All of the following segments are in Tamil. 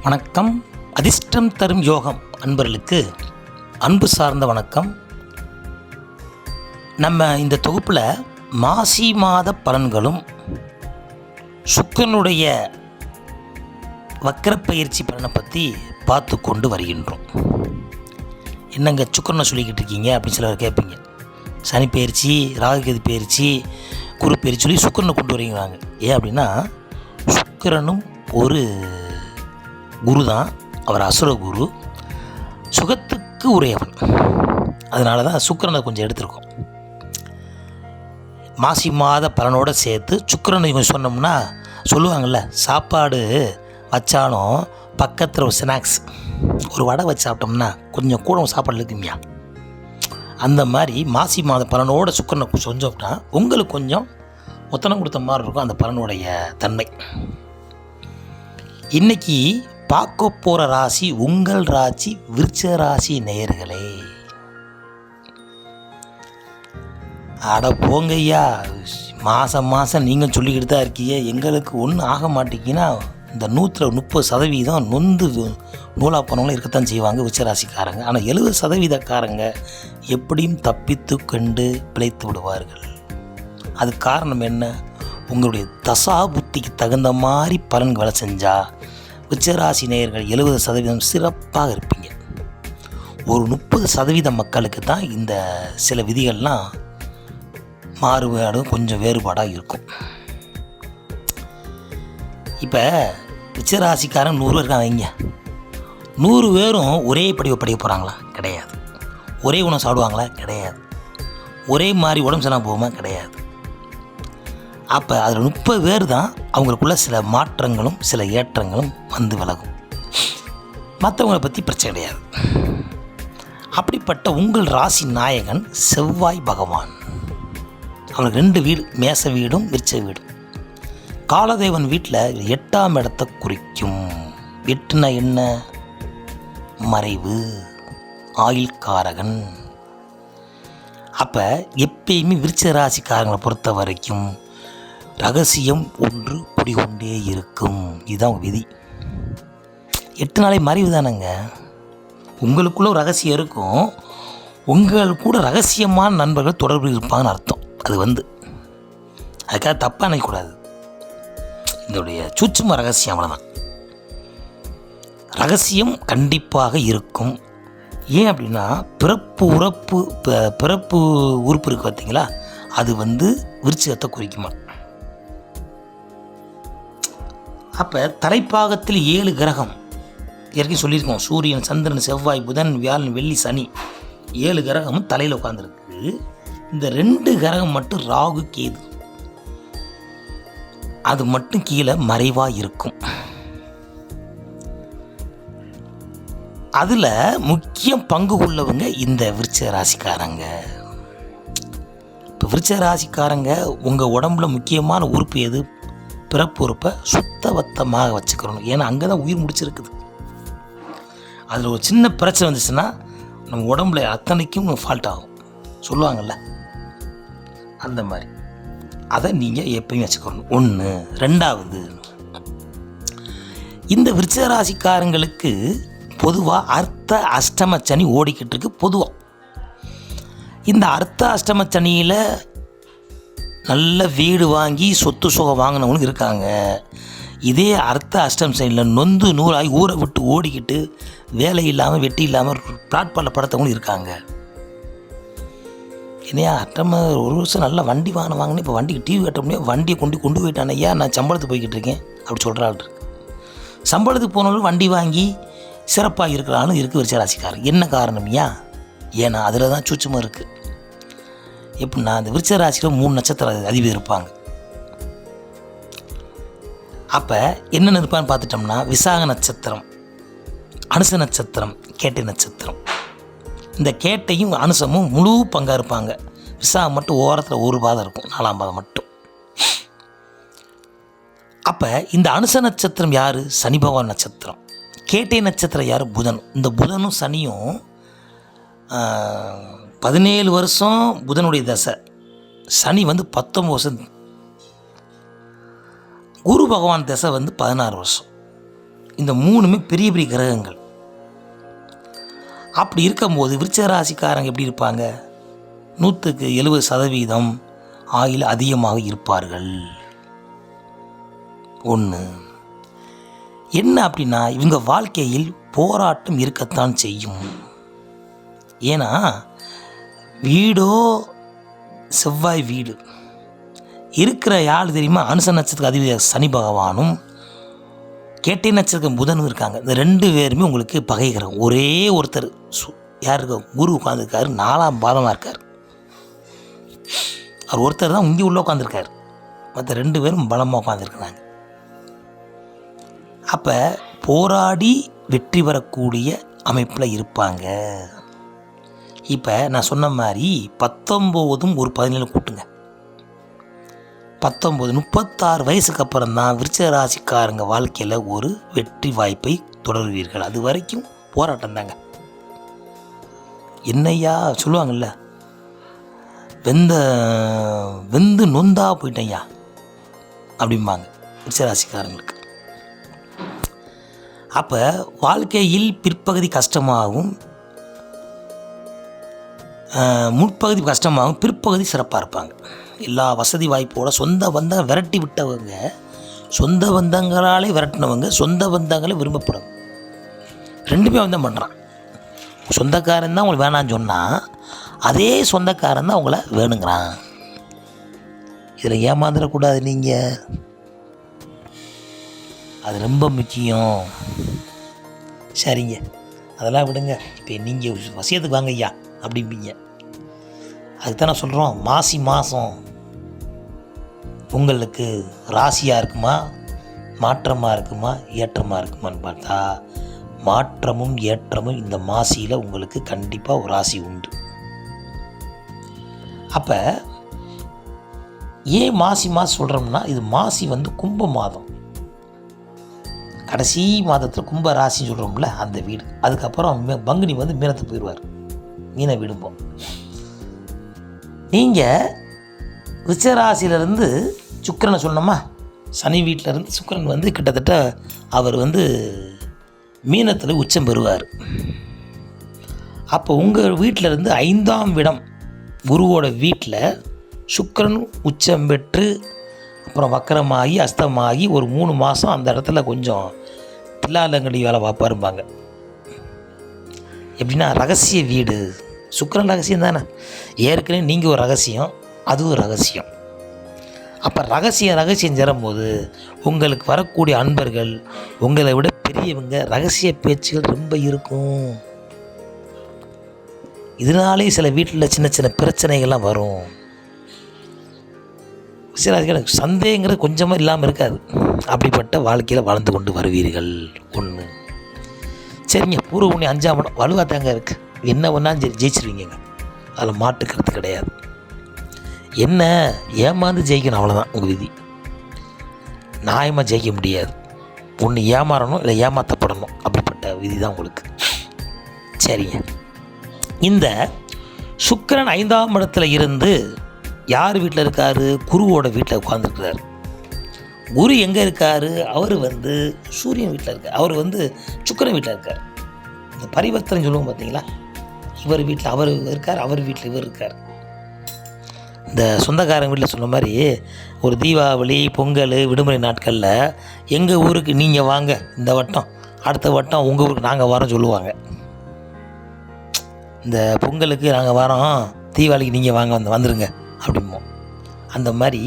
வணக்கம். அதிர்ஷ்டம் தரும் யோகம் அன்பர்களுக்கு அன்பு சார்ந்த வணக்கம். நம்ம இந்த தொகுப்பில் மாசி மாத பலன்களும் சுக்கிரனுடைய வக்கரப்பயிற்சி பலனை பற்றி பார்த்து கொண்டு வருகின்றோம். என்னங்க சுக்கிரனை சொல்லிக்கிட்டு இருக்கீங்க அப்படின்னு சிலர் கேட்பீங்க. சனி பயிற்சி, ராகுகேது பயிற்சி, குரு பயிற்சி சொல்லி சுக்கிரனை கொண்டு வரீங்கிறாங்க. ஏன் அப்படின்னா சுக்கிரனும் ஒரு குரு தான். அவர் அசுர குரு, சுகத்துக்கு உரியவன். அதனால தான் சுக்கிரனை கொஞ்சம் எடுத்திருக்கோம். மாசி மாத பலனோடு சேர்த்து சுக்கிரனை கொஞ்சம் சொன்னோம்னா சொல்லுவாங்கள்ல, சாப்பாடு வச்சாலும் பக்கத்தில் ஒரு ஸ்நாக்ஸ், ஒரு வடை வச்சு சாப்பிட்டோம்னா கொஞ்சம் கூட சாப்பாடு இருக்குமியா. அந்த மாதிரி மாசி மாத பலனோட சுக்கிரனை செஞ்சோம்னா உங்களுக்கு கொஞ்சம் ஒத்தனம் கொடுத்த மாதிரி இருக்கும் அந்த பலனுடைய தன்மை. இன்றைக்கி பார்க்க போகிற ராசி உங்கள் ராசி விருச்ச ராசி நேயர்களே. அட போங்கய்யா, மாதம் நீங்கள் சொல்லிக்கிட்டு தான் இருக்கீங்க, எங்களுக்கு ஒன்றும் ஆக மாட்டேங்கன்னா இந்த 130% நொந்து நூலா போனவங்களும் இருக்கத்தான் செய்வாங்க விருச்சராசிக்காரங்க. ஆனால் 70%காரங்க எப்படியும் தப்பித்து கண்டு பிழைத்து விடுவார்கள். அது காரணம் என்ன? உங்களுடைய தசா புத்திக்கு தகுந்த மாதிரி பலன் வேலை செஞ்சால் விருச்சராசி நேயர்கள் 70% சிறப்பாக இருப்பீங்க. ஒரு 30% மக்களுக்கு தான் இந்த சில விதிகள்லாம் மாறுபாடும் கொஞ்சம் வேறுபாடாக இருக்கும். இப்போ விருச்சராசிக்காரன் 100 பேர் இருக்காங்க வைங்க, 100 பேரும் ஒரே படிப்பு படிக்க போகிறாங்களா? கிடையாது. ஒரே உணவு சாப்பிடுவாங்களா? கிடையாது. ஒரே மாதிரி உடம்பு சரியாக போகுமா? கிடையாது. அப்போ அதில் 30 பேர் தான் அவங்களுக்குள்ள சில மாற்றங்களும் சில ஏற்றங்களும் வந்து விலகும். மற்றவங்களை பற்றி பிரச்சனை கிடையாது. அப்படிப்பட்ட உங்கள் ராசி நாயகன் செவ்வாய் பகவான். அவனுக்கு 2 வீடு, மேச வீடும் விருச்ச வீடும். காலதேவன் வீட்டில் 8ஆம் இடத்தை குறிக்கும். 8னா என்ன? மறைவு, ஆயுள்காரகன். அப்போ எப்பயுமே விருச்ச ராசிக்காரங்களை பொறுத்த வரைக்கும் ரகசியம் ஒன்று குடிகொண்டே இருக்கும். இதுதான் விதி. 8 நாளை மறைவு தானேங்க. உங்களுக்குள்ள ஒரு ரகசியம் இருக்கும், உங்களுக்கு கூட ரகசியமான நண்பர்கள் தொடர்பு இருப்பாங்கன்னு அர்த்தம். அது அதுக்காக தப்பாக நினைக்கக்கூடாது. இதோடைய சூட்சும ரகசியம் அவ்வளோதான். ரகசியம் கண்டிப்பாக இருக்கும். ஏன் அப்படின்னா பிறப்பு உறுப்பு இருக்குது பார்த்தீங்களா, அது விருச்சிகத்தை குறிக்குமா. அப்போ தலைப்பாகத்தில் 7 கிரகம் ஏற்கனவே சொல்லியிருக்கோம். சூரியன், சந்திரன், செவ்வாய், புதன், வியாழன், வெள்ளி, சனி 7 கிரகமும் தலையில் உட்காந்துருக்கு. இந்த 2 கிரகம் மட்டும் ராகு கேது, அது மட்டும் கீழே மறைவாக இருக்கும். அதில் முக்கிய பங்கு கொள்ளவங்க இந்த விருச்ச ராசிக்காரங்க. இப்போ விருச்ச ராசிக்காரங்க உங்கள் உடம்புல முக்கியமான உறுப்பு எது? பிறப்பு உறுப்பை சுத்தபத்தமாக வச்சுக்கிறணும். ஏன்னா அங்கே தான் உயிர் முடிச்சிருக்குது. அதில் ஒரு சின்ன பிரச்சனை வந்துச்சுன்னா நம்ம உடம்புல அத்தனைக்கும் ஃபால்ட் ஆகும் சொல்லுவாங்கள்ல, அந்த மாதிரி அதை நீங்கள் எப்பயும் வச்சுக்கணும். 1. 2வது, இந்த விருச்சிக ராசிக்காரங்களுக்கு பொதுவாக அர்த்த அஷ்டம சனி ஓடிக்கிட்டு இருக்கு. பொதுவாக இந்த அர்த்த அஷ்டம சனியில் நல்ல வீடு வாங்கி சொத்து சுகம் வாங்கினவங்களும் இருக்காங்க. இதே அர்த்த அஷ்டம் சைடில் நொந்து நூறாகி ஊரை விட்டு ஓடிக்கிட்டு வேலை இல்லாமல் வெட்டி இல்லாமல் பிளாட்பாலில் படுத்தவங்களும் இருக்காங்க. என்னையா அட்டம ஒரு வருஷம் நல்லா வண்டி வாங்கினேன், இப்போ வண்டிக்கு டிவி கட்ட முடியாது, வண்டியை கொண்டு போயிட்டானே, ஐயா நான் சம்பளத்துக்கு போய்கிட்டு இருக்கேன் அப்படி சொல்கிற ஆள் இருக்கு. சம்பளத்துக்கு போனாலும் வண்டி வாங்கி சிறப்பாக இருக்கிறாலும் இருக்குது விருச்சிக ராசிக்காரன். என்ன காரணம்? ஏன்னா அதில் தான் சூட்சமாக இருக்குது. எப்படின்னா அந்த விருச்சிக ராசியில் 3 நட்சத்திர அதிபதி இருப்பாங்க. அப்போ என்னென்ன இருப்பான்னு பார்த்துட்டோம்னா விசாக நட்சத்திரம், அனுச நட்சத்திரம், கேட்டை நட்சத்திரம். இந்த கேட்டையும் அனுசமும் முழு பங்காக இருப்பாங்க. விசாகம் மட்டும் ஓரத்தில் ஒரு பாதம் இருக்கும், 4ஆம் பாதம் மட்டும். அப்போ இந்த அனுச நட்சத்திரம் யார்? சனி பகவான் நட்சத்திரம். கேட்டை நட்சத்திரம் யார்? புதன். இந்த புதனும் சனியும் 17 வருஷம் புதனுடைய தசை, சனி 19 வருஷம், குரு பகவான் தசை 16 வருஷம். இந்த 3மே பெரிய பெரிய கிரகங்கள். அப்படி இருக்கும்போது விருச்சிக ராசிக்காரங்க எப்படி இருப்பாங்க? 170% ஆயுள் அதிகமாக இருப்பார்கள். ஒன்று என்ன அப்படின்னா, இவங்க வாழ்க்கையில் போராட்டம் இருக்கத்தான் செய்யும். ஏன்னா வீடோ செவ்வாய் வீடு இருக்கிற யார் தெரியுமா? அனுச நட்சத்திரத்துக்கு அதிபதி சனி பகவானும் கேட்டை நட்சத்திரம் புதனும் இருக்காங்க. இந்த 2 பேருமே உங்களுக்கு பகை கிரகம். ஒரே ஒருத்தர் யார் இருக்க? குரு உட்காந்துருக்காரு, 4ஆம் பாதமாக இருக்கார். அவர் ஒருத்தர் தான் இங்கே உள்ளே உட்காந்துருக்கார். மற்ற 2 பேரும் பலமாக உட்காந்துருக்குறாங்க. அப்போ போராடி வெற்றி பெறக்கூடிய அமைப்பில் இருப்பாங்க. இப்போ நான் சொன்ன மாதிரி 19 ஒரு 17 கூட்டுங்க. 19 36 வயசுக்கு அப்புறம் தான் விருச்சிக ராசிக்காரங்க வாழ்க்கையில் ஒரு வெற்றி வாய்ப்பை தொடருவீர்கள். அது வரைக்கும் போராட்டம் தாங்க. என்னையா சொல்லுவாங்கள்ல, வெந்து நொந்தா போயிட்டேன்யா அப்படிம்பாங்க விருச்சிக ராசிக்காரங்களுக்கு. அப்போ வாழ்க்கையில் பிற்பகுதி கஷ்டமாகவும் முற்பகுதி கஷ்டமாகவும் பிற்பகுதி சிறப்பாக இருப்பாங்க. எல்லா வசதி வாய்ப்போட சொந்த பந்தங்கள் விரட்டி விட்டவங்க, சொந்த பந்தங்களாலே விரட்டினவங்க, சொந்த பந்தங்களை விரும்பப்படும். 2மே வந்து பண்ணுறான். சொந்தக்காரன் தான் உங்களுக்கு வேணான்னு சொன்னால், அதே சொந்தக்காரன் தான் உங்களை வேணுங்கிறான். இதில் ஏமாந்துடக்கூடாது நீங்கள். அது ரொம்ப முக்கியம். சரிங்க, அதெல்லாம் விடுங்க. இப்போ நீங்கள் வசியத்துக்கு வாங்க ஐயா அப்படிம்பீங்க. அதுக்கு தான் நான் சொல்கிறோம், மாசி மாதம் உங்களுக்கு ராசியாக இருக்குமா, மாற்றமாக இருக்குமா, ஏற்றமாக இருக்குமான்னு பார்த்தா மாற்றமும் ஏற்றமும் இந்த மாசியில் உங்களுக்கு கண்டிப்பாக ஒரு ராசி உண்டு. அப்போ ஏன் மாசி மாதம் சொல்கிறோம்னா, இது மாசி வந்து கும்ப மாதம், கடைசி மாதத்தில் கும்ப ராசின்னு சொல்கிறோம்ல அந்த வீடு. அதுக்கப்புறம் பங்குனி வந்து மீனத்துக்கு போயிடுவார், மீனை விடும்போம். நீங்கள் விருச்சிகராசியிலேருந்து சுக்கிரனை சொன்னோமா, சனி வீட்டிலேருந்து சுக்கிரன் வந்து கிட்டத்தட்ட அவர் வந்து மீனத்தில் உச்சம் பெறுவார். அப்போ உங்கள் வீட்டிலேருந்து 5ஆம் இடம் குருவோட வீட்டில் சுக்கிரன் உச்சம் பெற்று அப்புறம் வக்கரமாகி அஸ்தமாகி ஒரு 3 மாதம் அந்த இடத்துல கொஞ்சம் பில்லாலங்கடி வேலை பார்ப்பாருப்பாங்க. எப்படின்னா ரகசிய வீடு, சுக்கிரன் ரகசியம் தானே. ஏற்கனவே நீங்கள் ஒரு ரகசியம், அது ஒரு ரகசியம். அப்போ ரகசியம் சேரும்போது உங்களுக்கு வரக்கூடிய அன்பர்கள் உங்களை விட பெரியவங்க, ரகசிய பேச்சுகள் ரொம்ப இருக்கும். இதனாலே சில வீட்டில் சின்ன சின்ன பிரச்சனைகள்லாம் வரும். சில சந்தேகங்கிறது கொஞ்சமாக இல்லாமல் இருக்காது. அப்படிப்பட்ட வாழ்க்கையில் வாழ்ந்து கொண்டு வருவீர்கள். ஒன்று சரிங்க. பூர்வ புண்ணியம் 5ஆம் இடம் வலுவாக தாங்க இருக்குது. என்ன ஒன்றாலும் சரி ஜெயிச்சிருவீங்க, அதில் மாட்டுக்கிறது கிடையாது. என்ன ஏமாந்து ஜெயிக்கணும், அவ்வளோதான் உங்கள் விதி. நியாயமாக ஜெயிக்க முடியாது. ஒன்று ஏமாறணும், இல்லை ஏமாற்றப்படணும். அப்படிப்பட்ட விதி தான் உங்களுக்கு. சரிங்க. இந்த சுக்கிரன் 5ஆம் இடத்துல இருந்து யார் வீட்டில் இருக்கார்? குருவோட வீட்டில் உட்காந்துருக்கிறார். குரு எங்கே இருக்கார்? அவர் வந்து சூரியன் வீட்டில் இருக்கார். அவர் வந்து சுக்கிரன் வீட்டில் இருக்கார். இந்த பரிவர்த்தனை சொல்லுவோம் பார்த்தீங்களா, இவர் வீட்டில் அவர் இருக்கார், அவர் வீட்டில் இவர் இருக்கார். இந்த சொந்தக்காரங்க வீட்டில் சொன்ன மாதிரி ஒரு தீபாவளி பொங்கல் விடுமுறை நாட்களில் எங்கள் ஊருக்கு நீங்கள் வாங்க, இந்த வட்டம் அடுத்த வட்டம் உங்கள் ஊருக்கு நாங்கள் வரோம் சொல்லுவாங்க. இந்த பொங்கலுக்கு நாங்கள் வரோம், தீபாவளிக்கு நீங்கள் வாங்க வந்துடுங்க அப்படிம்போம். அந்த மாதிரி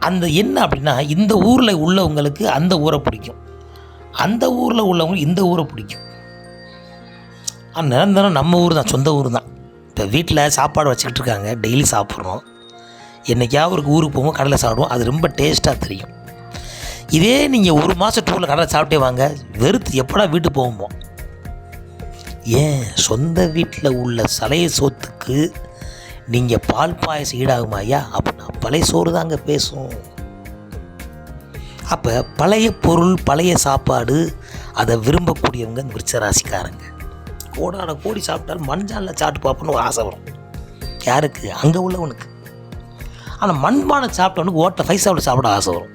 அந்த என்ன அப்படின்னா, இந்த ஊரில் உள்ளவங்களுக்கு அந்த ஊரை பிடிக்கும், அந்த ஊரில் உள்ளவங்களுக்கு இந்த ஊரை பிடிக்கும். நிரந்தரம் நம்ம ஊர் தான், சொந்த ஊர் தான். இப்போ வீட்டில் சாப்பாடு வச்சுக்கிட்டு இருக்காங்க, டெய்லி சாப்பிட்றோம். என்றைக்காவது ஒரு ஊருக்கு போவோம், கடையில் சாப்பிடுவோம், அது ரொம்ப டேஸ்ட்டாக தெரியும். இதே நீங்கள் 1 மாதம் டூரில் கடையில் சாப்பிட்டே வாங்க, வெறுத்து எப்படா வீட்டுக்கு போகும்போம். ஏன் சொந்த வீட்டில் உள்ள சலைய சோத்துக்கு நீங்கள் பால் பாயசம் ஈடாகுமா ஐயா அப்படின்னா பழைய சோறு தாங்க பேசும். அப்போ பழைய பொருள் பழைய சாப்பாடு அதை விரும்பக்கூடியவங்க இந்த விருச்சிக ராசிக்காரங்க. கோடான கோடி சாப்பிட்டாலும் மண்பானையில் சாப்பிட்டு பார்ப்போன்னு ஒரு ஆசை வரும். யாருக்கு? அங்கே உள்ளவனுக்கு. ஆனால் மண்பானை சாப்பிட்டவனுக்கு ஓட்ட 5 சாப்பிட ஆசை வரும்.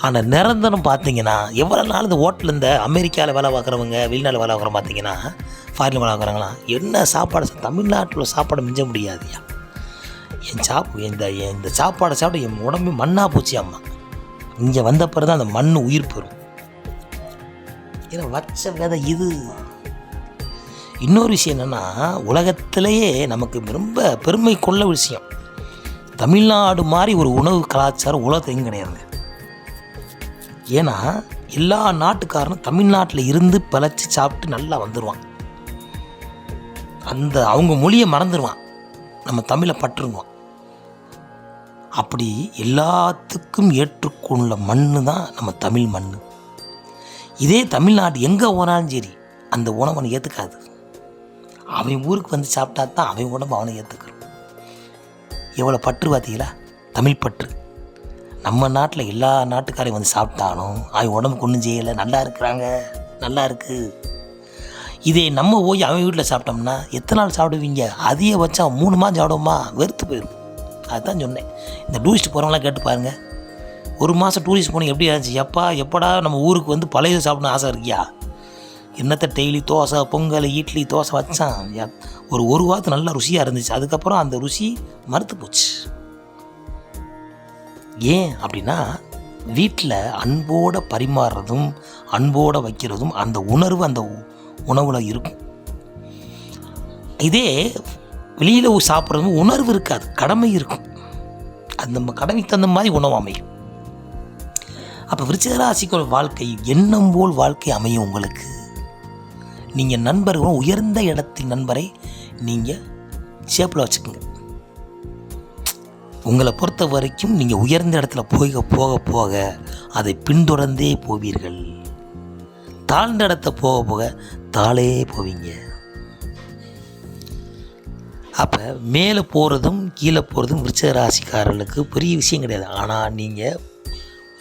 ஆனால் நிரந்தரம் பார்த்தீங்கன்னா எவ்வளோ நாள் இந்த ஹோட்டலில் இந்த அமெரிக்காவில் வேலை பார்க்குறவங்க, வெளிநாட்டில் வேலை பார்க்குறவங்க பார்த்தீங்கன்னா, ஃபாரினில் வேலை பார்க்குறாங்களாம், என்ன சாப்பாடு தமிழ்நாட்டில் சாப்பாடு மிஞ்ச முடியாதுயா. இந்த சாப்பாடை சாப்பிட்டு என் உடம்பு மண்ணாக போச்சு அம்மா. இங்கே வந்த பிறகு தான் அந்த மண் உயிர் பெறும். ஏன்னா வச்ச விதை இது. இன்னொரு விஷயம் என்னென்னா, உலகத்திலேயே நமக்கு ரொம்ப பெருமை கொள்ள விஷயம், தமிழ்நாடு மாதிரி ஒரு உணவு கலாச்சாரம் உலகத்தையும் கிடையாதுங்க. ஏன்னா எல்லா நாட்டுக்காரனும் தமிழ்நாட்டில் இருந்து பிழைச்சி சாப்பிட்டு நல்லா வந்துடுவான். அவங்க மொழியை மறந்துடுவான், நம்ம தமிழை பற்றுருவான். அப்படி எல்லாத்துக்கும் ஏற்றுக்கொள்ள மண் தான் நம்ம தமிழ் மண். இதே தமிழ்நாடு எங்கே போனாலும் சரி அந்த உணவனை ஏற்றுக்காது. அவன் ஊருக்கு வந்து சாப்பிட்டா தான் அவன் உடம்பு அவனை ஏற்றுக்கிறான். எவ்வளோ பற்று பார்த்தீங்களா, தமிழ் பற்று. நம்ம நாட்டில் எல்லா நாட்டுக்காரையும் வந்து சாப்பிட்டாலும் அவன் உடம்புக்கு ஒன்றும் செய்யலை, நல்லா இருக்கிறாங்க, நல்லா இருக்குது. இதே நம்ம போய் அவன் வீட்டில் சாப்பிட்டோம்னா எத்தனை நாள் சாப்பிடுவீங்க? அதையே வச்சா 3 மாதம் சாப்பிடுவோமா, வெறுத்து போயிடும். அதுதான் சொன்னேன், இந்த டூரிஸ்ட் போகிறவங்களாம் கேட்டு பாருங்கள். 1 மாதம் டூரிஸ்ட் போனீங்க எப்படி ஆச்சு? எப்படா நம்ம ஊருக்கு வந்து பழைய சாப்பிடணும் ஆசை இருக்கியா? என்னத்தை டெய்லி தோசை, பொங்கல், இட்லி, தோசை வச்சான். ஒரு வாரத்து நல்லா ருசியாக இருந்துச்சு, அதுக்கப்புறம் அந்த ருசி மறுத்து போச்சு. ஏன் அப்படின்னா, வீட்டில் அன்போடு பரிமாறுறதும் அன்போடு வைக்கிறதும் அந்த உணர்வு அந்த உணவில் இருக்கும். இதே வெளியில் சாப்பிட்றதும் உணர்வு இருக்காது, கடமை இருக்கும். அது நம்ம கடமைக்கு தகுந்த மாதிரி உணவு அமையும். அப்போ விருச்சிகராசிக்கு வாழ்க்கை எண்ணம் போல் வாழ்க்கை அமையும் உங்களுக்கு. நீங்கள் நண்பர்களும் உயர்ந்த இடத்தின் நண்பரை நீங்கள் ஷேப்பில் வச்சுக்கோங்க. உங்களை பொறுத்த வரைக்கும் நீங்கள் உயர்ந்த இடத்துல போக போக அதை பின்தொடர்ந்தே போவீர்கள். தாழ்ந்த இடத்த போக தாளே போவீங்க. அப்போ மேலே போகிறதும் கீழே போகிறதும் விருச்சிக ராசிக்காரர்களுக்கு பெரிய விஷயம் கிடையாது. ஆனால் நீங்கள்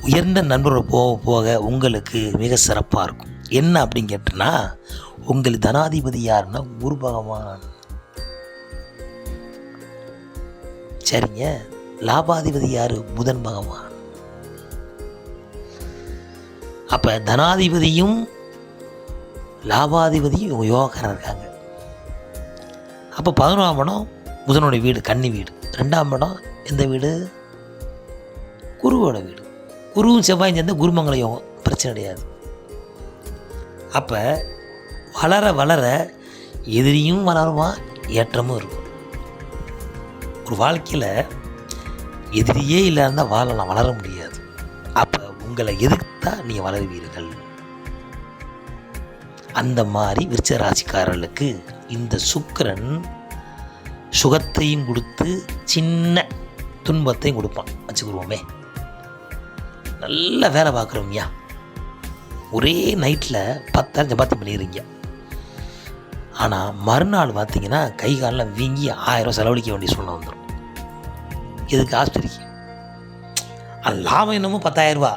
உயர்ந்த நண்பரோட போக உங்களுக்கு மிக சிறப்பாக இருக்கும். என்ன அப்படின்னு கேட்டோன்னா, உங்கள் தனாதிபதி யாருன்னா குரு பகவான். சரிங்க. லாபாதிபதி யார்? புதன் பகவான். அப்போ தனாதிபதியும் லாபாதிபதியும் யோகக்காரர் இருக்காங்க. அப்போ 11ஆம் இடம் புதனுடைய வீடு, கன்னி வீடு. 2ஆம் இடம் எந்த வீடு? குருவோட வீடு. குருவும் செவ்வாயும் சேர்ந்த குருமங்கள யோகம், பிரச்சனை கிடையாது. அப்போ வளர வளர எதிரியும் வளருவான், ஏற்றமும் இருக்கும். ஒரு வாழ்க்கையில் எதிரியே இல்லாத வாழலாம், வளர முடியாது. அப்போ உங்களை எதிர்த்தா நீங்கள் வளருவீர்கள். அந்த மாதிரி விருச்சிக ராசிக்காரர்களுக்கு இந்த சுக்கிரன் சுகத்தையும் கொடுத்து சின்ன துன்பத்தையும் கொடுப்பான் வச்சுக்கிடுவோமே. நல்ல வேலை பார்க்குறோம்யா, ஒரே நைட்டில் 10,000 சப்பாத்தி பண்ணிடுறீங்க. ஆனால் மறுநாள் பார்த்தீங்கன்னா கை காலில் வீங்கி 1000 செலவழிக்க வேண்டிய சூழ்நிலை வந்துடும். இதுக்கு ஆஸ்பத்திரிக்கு அது லாபம் என்னமோ 10,000 ரூபா.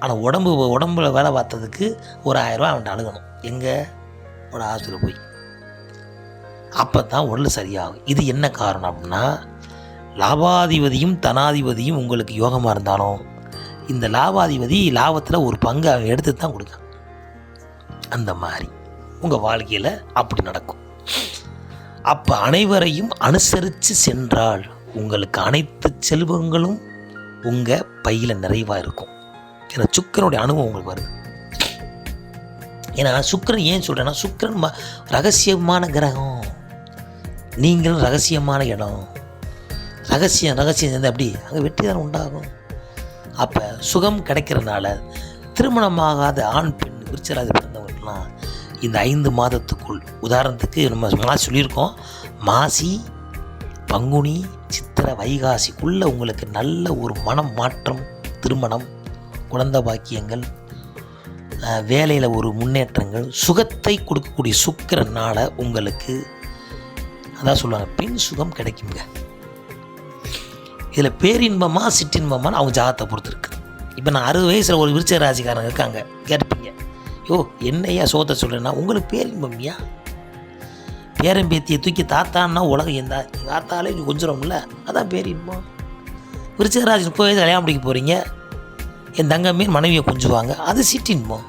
ஆனால் உடம்புல வேலை பார்த்ததுக்கு ஒரு 1000 ரூபா அவன்கிட்ட அழுகணும். எங்கே? ஒரு ஆஸ்பத்திரியில் போய். அப்போ தான் உடல் சரியாகும். இது என்ன காரணம் அப்படின்னா, லாபாதிபதியும் தனாதிபதியும் உங்களுக்கு யோகமாக இருந்தாலும் இந்த லாபாதிபதி லாபத்தில் ஒரு பங்கு அவன் எடுத்து தான் கொடுக்கான். அந்த மாதிரி உங்கள் வாழ்க்கையில் அப்படி நடக்கும். அப்போ அனைவரையும் அனுசரித்து சென்றால் உங்களுக்கு அனைத்து செல்வங்களும் உங்கள் பையில் நிறைவாக இருக்கும். ஏன்னா சுக்கிரனுடைய அனுபவம் உங்களுக்கு வருது. ஏன்னா சுக்கிரன் ஏன் சொல்கிறேன்னா, சுக்கிரன் ரகசியமான கிரகம், நீங்களும் ரகசியமான இடம். ரகசியம் சேர்ந்து அப்படி அங்கே வெற்றி தான் உண்டாகும். அப்போ சுகம் கிடைக்கிறதுனால திருமணமாகாத ஆண் பெண் விருச்சிக பிறந்தவங்களுக்குலாம் இந்த 5 மாதத்துக்குள், உதாரணத்துக்கு நம்ம மாசி சொல்லியிருக்கோம், மாசி, பங்குனி, சித்திரை, வைகாசிக்குள்ளே உங்களுக்கு நல்ல ஒரு மனம் மாற்றம், திருமணம், குழந்தை பாக்கியங்கள், வேலையில் ஒரு முன்னேற்றங்கள், சுகத்தை கொடுக்கக்கூடிய சுக்கிரனால் உங்களுக்கு அதான் சொல்லுவாங்க பெண் சுகம் கிடைக்குங்க. இதில் பேரின்பமா சிற்றின்பமானு அவங்க ஜாதகத்தை பொறுத்துருக்கு. இப்போ நான் 60 வயசில் ஒரு விருச்சிக ராசிக்காரங்க இருக்காங்க, கேட்டுப்பீங்க, யோ என்னையா சோத்தை சொல்கிறேன்னா, உங்களுக்கு பேரின்பம்யா. பேரம்பேத்தியை தூக்கி தாத்தான்னா உலகம் எந்தா, எங்கள் ஆத்தாலே நீ கொஞ்சம்ல, அதான் பேரின்பம். விருச்சிக ராசி 30 வயசு கல்யாணம் பிடிக்க போகிறீங்க, என் தங்கமே மனைவியை கொஞ்சுவாங்க, அது சிற்றின்பம்.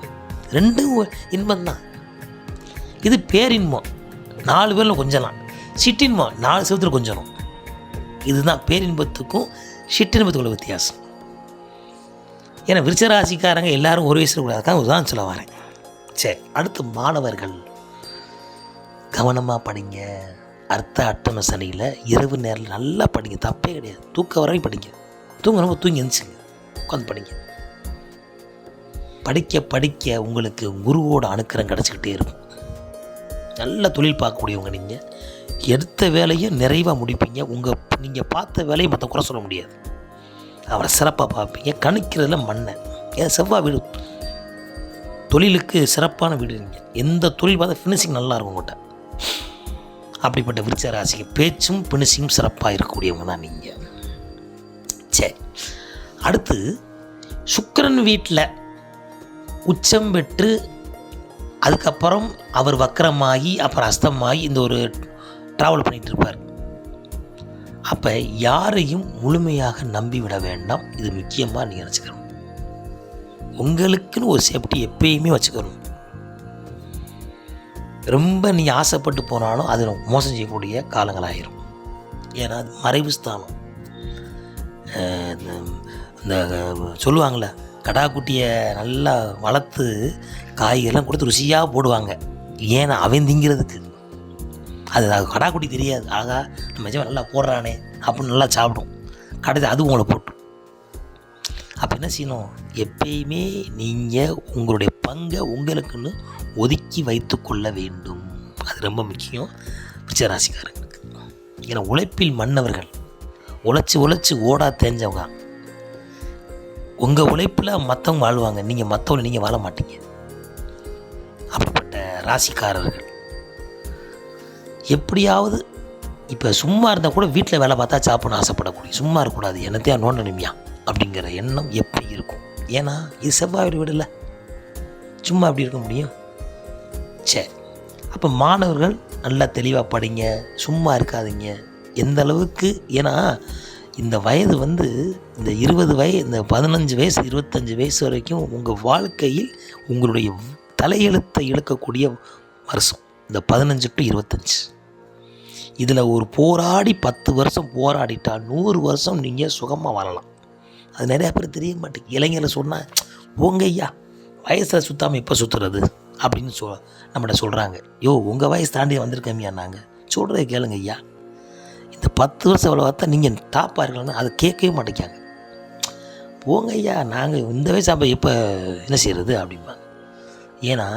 ரெண்டும் இன்பம்தான். இது பேரின்பம், 4 பேரில் கொஞ்சலாம். சிற்றின்பம் 4 செவத்தில் கொஞ்சணும். இதுதான் பேரின்பத்துக்கும் சிற்றின்பத்துக்குள்ள வித்தியாசம். ஏன்னா விருச்சராசிக்காரங்க எல்லாரும் ஒரு வயசில் கூடாது தான் உதாரணம் சொல்ல வரேன். சரி, அடுத்து மாணவர்கள் கவனமாக படிங்க. அர்த்த அட்டம சனியில் இரவு நேரில் நல்லா படிங்க, தப்பே கிடையாது. தூக்க வரையும் படிங்க, தூங்கணும் தூங்கி எழுந்துச்சுங்க, உட்காந்து படிங்க. படிக்க படிக்க உங்களுக்கு குருவோட அனுக்கிரம் கிடச்சிக்கிட்டே இருக்கும். நல்ல தொழில் பார்க்கக்கூடியவங்க நீங்கள், எடுத்த வேலையை நிறைவாக முடிப்பீங்க. நீங்கள் பார்த்த வேலையை மற்ற குறை சொல்ல முடியாது. அவரை சிறப்பாக பார்ப்பீங்க. கணிக்கிறதுல மண்ணை, ஏன் செவ்வாய் வீடு தொழிலுக்கு சிறப்பான வீடு. நீங்கள் எந்த தொழில் பார்த்தா ஃபினிஷிங் நல்லா இருக்கும் உங்கள்கிட்ட. அப்படிப்பட்ட விருச்சிக ராசிக்கு பேச்சும் ஃபினிஷிங்கும் சிறப்பாக இருக்கக்கூடியவங்க தான் நீங்கள். சரி, அடுத்து சுக்கிரன் வீட்டில் உச்சம் பெற்று அதுக்கப்புறம் அவர் வக்கரமாகி அப்புறம் அஸ்தமாகி இந்த ஒரு ட்ராவல் பண்ணிகிட்டு இருப்பார். அப்போ யாரையும் முழுமையாக நம்பி விட வேண்டாம். இது முக்கியமாக நீங்கள் நினச்சிக்கணும். உங்களுக்குன்னு ஒரு சேஃப்டி எப்பயுமே வச்சுக்கணும். ரொம்ப நீங்கள் ஆசைப்பட்டு போனாலும் அது மோசம் செய்யக்கூடிய காலங்களாயிரும். ஏன்னா அது மறைவு ஸ்தானம். இந்த சொல்லுவாங்கள்ல, கடாக்குட்டியை நல்லா வளர்த்து காய்கறிலாம் கொடுத்து ருசியாக போடுவாங்க. ஏன்னா அவன் திங்கிறதுக்கு. அது கடாக்குட்டி தெரியாது. ஆகா நம்ம நிஜமாக நல்லா போடுறானே அப்படின்னு நல்லா சாப்பிடும். கடைசி அது உங்களை போட்டு. அப்போ என்ன செய்யணும், எப்பயுமே நீங்கள் உங்களுடைய பங்கை உங்களுக்குன்னு ஒதுக்கி வைத்து கொள்ள வேண்டும். அது ரொம்ப முக்கியம் விருச்சிகராசிக்காரங்களுக்கு. ஏன்னா உழைப்பில் மன்னவர்கள், உழைச்சி ஓடா தேஞ்சவங்க. உங்கள் உழைப்பில் மற்றவங்க வாழ்வாங்க, நீங்கள் மற்றவங்க நீங்கள் வாழ மாட்டீங்க. அப்படிப்பட்ட ராசிக்காரர்கள் எப்படியாவது இப்போ சும்மா இருந்தால் கூட வீட்டில் வேலை பார்த்தா சாப்பிடணும் ஆசைப்படக்கூடிய, சும்மா இருக்கக்கூடாது, என்னத்தையா நோண்டணுமியா அப்படிங்கிற எண்ணம் எப்படி இருக்கும். ஏன்னா இது செவ்வாய் வீடு இல்லை, சும்மா அப்படி இருக்க முடியும். சரி, அப்போ மாணவர்கள் நல்லா தெளிவாக படிங்க, சும்மா இருக்காதீங்க. எந்த அளவுக்கு, ஏன்னா இந்த வயது இந்த 20 வயது, இந்த 15 வயசு 25 வயசு வரைக்கும் உங்கள் வாழ்க்கையில் உங்களுடைய தலையெழுத்தை இழக்கக்கூடிய வருஷம் இந்த 15 to 25. இதில் ஒரு போராடி 10 வருஷம் போராடிட்டா 100 வருஷம் நீங்கள் சுகமாக வாழலாம். அது நிறையா பேர் தெரிய மாட்டேங்குது. இளைஞர்களை சொன்னால் போங்க ஐயா, வயசில் சுற்றாமல் எப்போ சுற்றுறது அப்படின்னு நம்மகிட்ட சொல்கிறாங்க. உங்கள் வயசு தாண்டி வந்திருக்கமியா, நாங்கள் சொல்கிறத கேளுங்க ஐயா. இந்த 10 வருஷம் எவ்வளோ பார்த்தா நீங்கள் டாப்பாக இருக்கலாம்னு அதை கேட்கவே மாட்டேங்காங்க. போங்க ஐயா, நாங்கள் இந்த வயசு அப்போ எப்போ என்ன செய்கிறது அப்படிம்பாங்க. ஏன்னா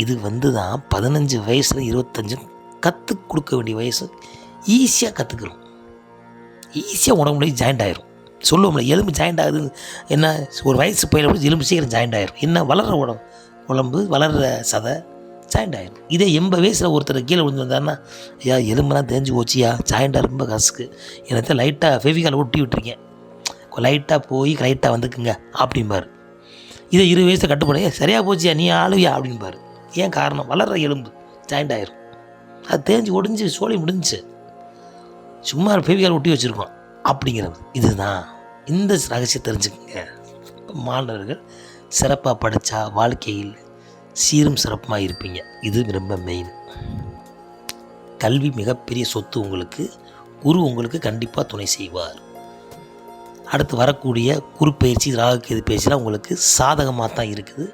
இது தான் 15 வயசில் 25 கற்றுக் கொடுக்க வேண்டிய வயசு. ஈஸியாக கற்றுக்குறோம், ஈஸியாக உடம்புல ஜாயிண்ட் ஆகிரும். சொல்லுவோம்ல, எலும்பு ஜாயிண்ட் ஆகுது. என்ன ஒரு வயசு பயில கூட எலும்பு சீக்கிரம் ஜாயிண்ட் ஆகிரும். என்ன வளர்கிற உடம்பு வளர்கிற சதை ஜாயிண்ட் ஆகிடும். இதே 80 வயசில் ஒருத்தர் கீழே விழுந்து வந்தாருன்னா, ஐயா எலும்புலாம் தேஞ்சு போச்சியா, ஜாயிண்டாக ரொம்ப கசுக்கு, எனக்கு லைட்டாக ஃபெவிகால் ஒட்டி விட்டுருக்கேன், லைட்டாக போய் லைட்டாக வந்துக்குங்க அப்படிம்பார். இதை 20 வயசில் கட்டுப்பட சரியாக போச்சியா, நீ ஆளுவியா அப்படின்பார். ஏன் காரணம், வளர்கிற எலும்பு ஜாயிண்ட் ஆகிரும். அது தேஞ்சு ஒடிஞ்சு சோழி முடிஞ்சு, சும்மா ஃபெவிகால் ஒட்டி வச்சுருக்கோம் அப்படிங்கிறது. இதுதான் இந்த ரகசியம் தெரிஞ்சுக்கங்க. மாணவர்கள் சிறப்பாக படித்தா வாழ்க்கையில் சீரும் சிறப்பாக இருப்பீங்க. இது ரொம்ப மெயின். கல்வி மிகப்பெரிய சொத்து உங்களுக்கு. குரு உங்களுக்கு கண்டிப்பாக துணை செய்வார். அடுத்து வரக்கூடிய குரு பயிற்சி, ராகுகேது பயிற்சிலாம் உங்களுக்கு சாதகமாக தான் இருக்குது.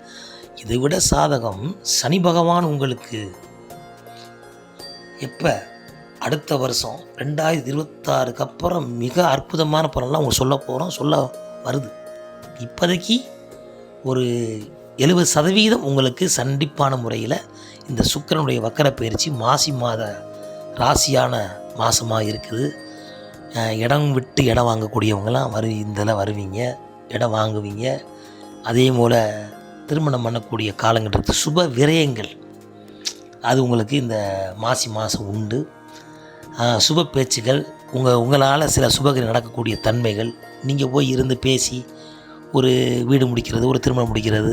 இதை விட சாதகம் சனி பகவான் உங்களுக்கு எப்போ அடுத்த வருஷம் 2026க்கு அப்புறம் மிக அற்புதமான பலன்லாம் உங்களுக்கு சொல்ல வருது. இப்போதைக்கு ஒரு 70% உங்களுக்கு சண்டிப்பான முறையில் இந்த சுக்கிரனுடைய வக்கர பயிற்சி மாசி மாத ராசியான மாதமாக இருக்குது. இடம் விட்டு இடம் வாங்கக்கூடியவங்களாம் இதில் வருவீங்க, இடம் வாங்குவீங்க. அதே போல் திருமணம் பண்ணக்கூடிய காலங்கட்டத்துக்கு சுப விரயங்கள் அது உங்களுக்கு இந்த மாசி மாதம் உண்டு. சுப பேச்சுகள், உங்களால் சில சுபகிரி நடக்கக்கூடிய தன்மைகள், நீங்கள் போய் இருந்து பேசி ஒரு வீடு முடிக்கிறது, ஒரு திருமணம் முடிக்கிறது,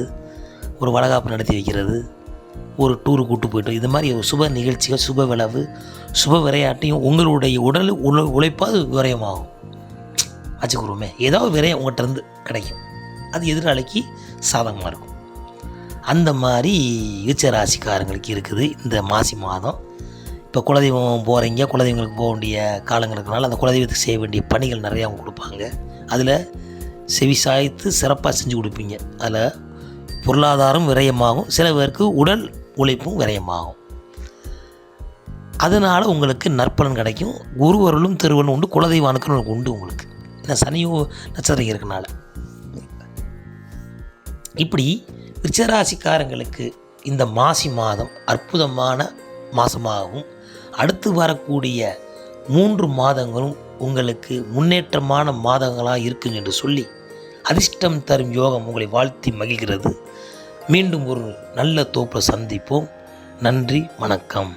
ஒரு வளகாப்பு நடத்தி வைக்கிறது, ஒரு டூரு கூட்டு போய்ட்டு, இது மாதிரி ஒரு சுப நிகழ்ச்சிகள், சுப விளைவு, சுப விளையாட்டையும் உங்களுடைய உடல் உழைப்பாது விரயமாகும் வச்சுக்கிறோமே. ஏதாவது விரயம் உங்கள்கிட்ட இருந்து கிடைக்கும். அது எதிராளிக்கு சாதகமாக இருக்கும். அந்த மாதிரி விருச்சிகராசிக்காரங்களுக்கு இருக்குது இந்த மாசி மாதம். இப்போ குலதெய்வம் போகிறீங்க, குலதெய்வங்களுக்கு போக வேண்டிய காலங்கள் இருக்கனால அந்த குலதெய்வத்துக்கு செய்ய வேண்டிய பணிகள் நிறையா அவங்க கொடுப்பாங்க. அதில் செவி சாய்த்து சிறப்பாக செஞ்சு கொடுப்பீங்க. அதில் பொருளாதாரம் விரயமாகும், சில பேருக்கு உடல் உழைப்பும் விரயமாகும். அதனால் உங்களுக்கு நற்பலன் கிடைக்கும். குருவருளும் திருவருளும் உண்டு, குலதெய்வ அணுக்கள் உண்டு உங்களுக்கு. இந்த சனியோ நட்சத்திரம் இருக்கனால இப்படி விருச்சிகராசிக்காரங்களுக்கு இந்த மாசி மாதம் அற்புதமான மாதமாகவும் அடுத்து வரக்கூடிய 3 மாதங்களும் உங்களுக்கு முன்னேற்றமான மாதங்களாக இருக்கும் என்று சொல்லி அதிர்ஷ்டம் தரும் யோகம் உங்களை வாழ்த்தி மகிழ்கிறது. மீண்டும் ஒரு நல்ல தோப்பில் சந்திப்போம். நன்றி, வணக்கம்.